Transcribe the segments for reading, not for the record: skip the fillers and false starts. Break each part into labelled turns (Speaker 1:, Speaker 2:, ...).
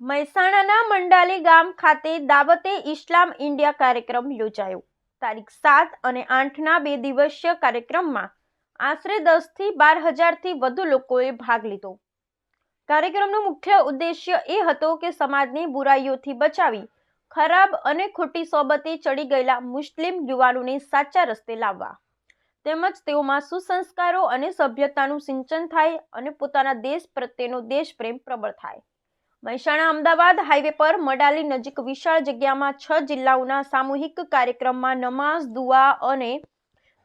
Speaker 1: મહેસાણાના મંડાલી ગામ ખાતે દાવતે ઇસ્લામ ઇન્ડિયા કાર્યક્રમ યોજાયો। તારીખ 7 અને 8ના 2 દિવસીય કાર્યક્રમમાં આશરે 10 થી 12,000થી વધુ લોકોએ ભાગ લીધો। કાર્યક્રમનો મુખ્ય ઉદ્દેશ્ય એ હતો કે સમાજને બુરાઈઓથી બચાવી ખરાબ અને ખોટી સોબતે ચડી ગયેલા મુસ્લિમ યુવાનોને સાચા રસ્તે લાવવા તેમજ તેઓમાં સુસંસ્કારો અને સભ્યતાનું સિંચન થાય અને પોતાના દેશ પ્રત્યેનો દેશપ્રેમ પ્રબળ થાય। મહેસાણા અમદાવાદ હાઈવે પર મડાલી નજીક વિશાળ જગ્યામાં 6 જિલ્લાઓના સામૂહિક કાર્યક્રમમાં નમાઝ, દુઆ અને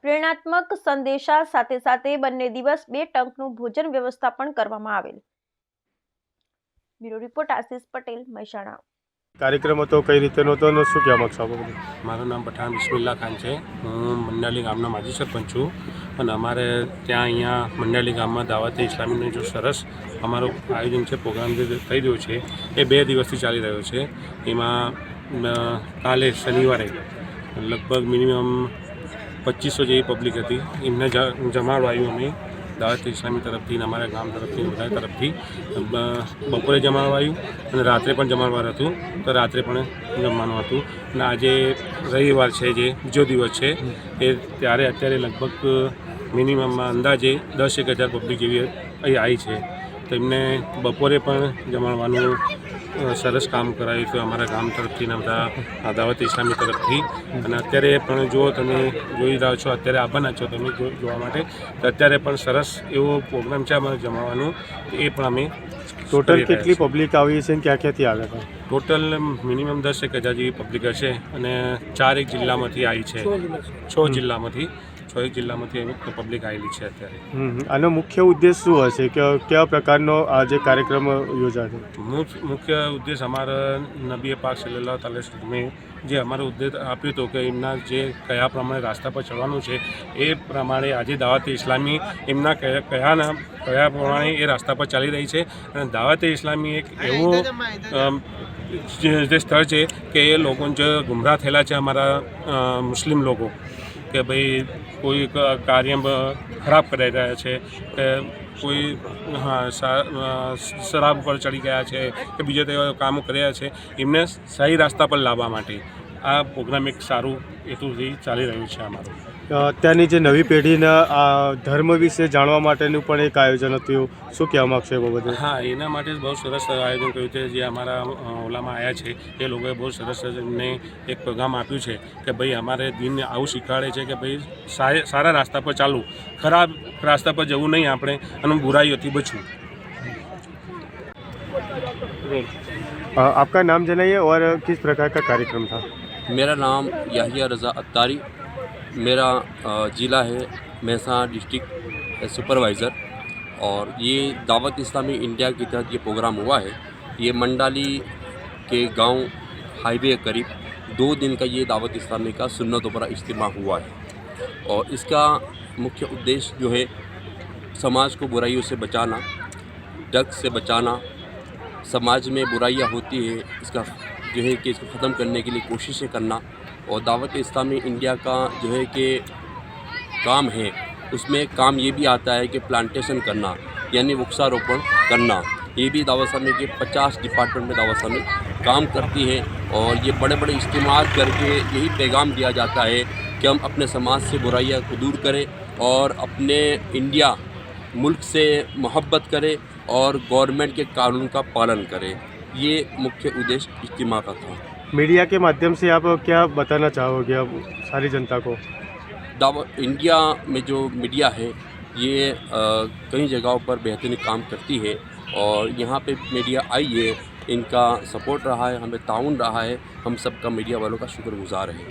Speaker 1: પ્રેરણાત્મક સંદેશા સાથે સાથે બંને દિવસ 2 ટંકનું ભોજન વ્યવસ્થા પણ કરવામાં આવેલ। Bureau report Ashish Patel, Mehsana.
Speaker 2: કાર્યક્રમ હતો કઈ રીતેનો હતો અને શું કહેવા માંગશો આપ?
Speaker 3: મારું નામ પઠાણ બિસ્મિલ્લા ખાન છે। હું મંડાલી ગામના માજી સરપંચ છું અને અમારે ત્યાં અહીંયા મંડાલી ગામમાં દાવતે ઇસ્લામીનું જો સરસ અમારું આયોજન છે, પ્રોગ્રામ જે થઈ રહ્યો છે એ 2 દિવસથી ચાલી રહ્યો છે। એમાં કાલે શનિવારે લગભગ મિનિમમ 2500 જેવી પબ્લિક હતી। એમને જમાડવાયું અમે દાવત ઇસ્લામી તરફથી અને અમારા ગામ તરફથી બધા તરફથી બપોરે જમાડવાયું અને રાત્રે પણ જમાડવાર હતું, તો રાત્રે પણ જમવાનું હતું। અને આજે રવિવાર છે, જે બીજો દિવસ છે, એ ત્યારે અત્યારે લગભગ મિનિમમ અંદાજે 10-1 હજાર પબ્લિક જેવી અહીં આવી છે। તો એમને બપોરે પણ જમાડવાનું સરસ કામ કરાયું હતું અમારા ગામ તરફથી ને બધા દાવત ઇસ્લામી તરફથી। અને અત્યારે પણ જો તમે જોઈ રહ્યા છો, અત્યારે આવવાના છો તમે જોવા માટે, તો અત્યારે પણ સરસ એવો પ્રોગ્રામ છે અમારે જમાવાનું, એ પણ અમે
Speaker 2: ટોટલ કેટલી પબ્લિક આવી છે અને ક્યાં ક્યાંથી આવ્યા હતા?
Speaker 3: ટોટલ મિનિમમ 10-1 હજાર જેવી પબ્લિક હશે અને 4 જિલ્લામાંથી આવી છે, 6 જિલ્લામાંથી પબ્લિક આવેલી છે અત્યારે।
Speaker 2: આનો મુખ્ય ઉદ્દેશ શું હશે કે કેવા પ્રકારનો આ જે કાર્યક્રમ યોજાશે?
Speaker 3: મુખ્ય ઉદ્દેશ અમારા નબી પાક સલ્લલ્લાહુ અલૈહિ વસલ્લમે જે અમારો ઉદ્દેશ આપ્યો હતો કે એમના જે કયા પ્રમાણે રાસ્તા પર ચડવાનું છે એ પ્રમાણે આજે દાવતે ઇસ્લામી એમના કયા પ્રમાણે એ રાસ્તા પર ચાલી રહી છે। અને દાવતે ઇસ્લામી એક એવો જે સ્થળ છે કે એ લોકો જે ગુમરાહ થયેલા છે અમારા મુસ્લિમ લોકો, કે ભાઈ કોઈ કાર્ય ખરાબ કરી રહ્યા છે, કે કોઈ શરાબ પર ચડી ગયા છે કે બીજા તેવા કામો કર્યા છે, એમને સહી રાસ્તા પર લાવવા માટે આ પ્રોગ્રામ એક સારું હેતુથી ચાલી રહ્યું છે અમારું।
Speaker 2: અત્યારની જે નવી પેઢીના આ ધર્મ વિશે જાણવા માટેનું પણ એક આયોજન હતું, શું કહેવા માગશો એ બાબતે?
Speaker 3: હા, એના માટે બહુ સરસ આયોજન કર્યું છે। જે અમારા ઓલામાં આવ્યા છે એ લોકોએ બહુ સરસ એમને એક પ્રોગ્રામ આપ્યું છે કે ભાઈ અમારે દિન આવું શીખવાડે છે કે ભાઈ સારા રાસ્તા પર ચાલવું, ખરાબ રાસ્તા પર જવું નહીં આપણે, અને બુરાઈઓથી બચવું।
Speaker 2: आपका नाम जनाइए और किस प्रकार का कार्यक्रम था?
Speaker 4: मेरा नाम याहिया रज़ा अत्तारी, मेरा ज़िला है महसाना डिस्ट्रिक्ट सुपरवाइज़र, और ये दावत इस्लामी इंडिया के तहत ये प्रोग्राम हुआ है। ये मंडाली के गांव हाईवे करीब 2 दिन का ये दावत इस्लामी का सुन्नतों पर इज्तिमा हुआ है, और इसका मुख्य उद्देश्य जो है समाज को बुराइयों से बचाना, ड्रग्स से बचाना, समाज में बुराइयां होती है इसका जो है कि इसको ख़त्म करने के लिए कोशिशें करना। और दावत इस्लामी इंडिया का जो है कि काम है, उसमें काम ये भी आता है कि प्लांटेशन करना, यानी वृक्षारोपण करना। ये भी दावत इस्लामी के 50 डिपार्टमेंट में दावत इस्लामी काम करती है, और ये बड़े बड़े इज्तिमा करके यही पैगाम दिया जाता है कि हम अपने समाज से बुराइयां को दूर करें और अपने इंडिया मुल्क से मोहब्बत करें और गवर्नमेंट के कानून का पालन करें। ये मुख्य उद्देश्य इज्तिमा का था।
Speaker 2: मीडिया के माध्यम से आप क्या बताना चाहोगे अब सारी जनता को?
Speaker 4: इंडिया में जो मीडिया है ये कई जगहों पर बेहतरीन काम करती है, और यहाँ पे मीडिया आई है, इनका सपोर्ट रहा है, हमें ताउन रहा है, हम सबका मीडिया वालों का शुक्रगुजार है।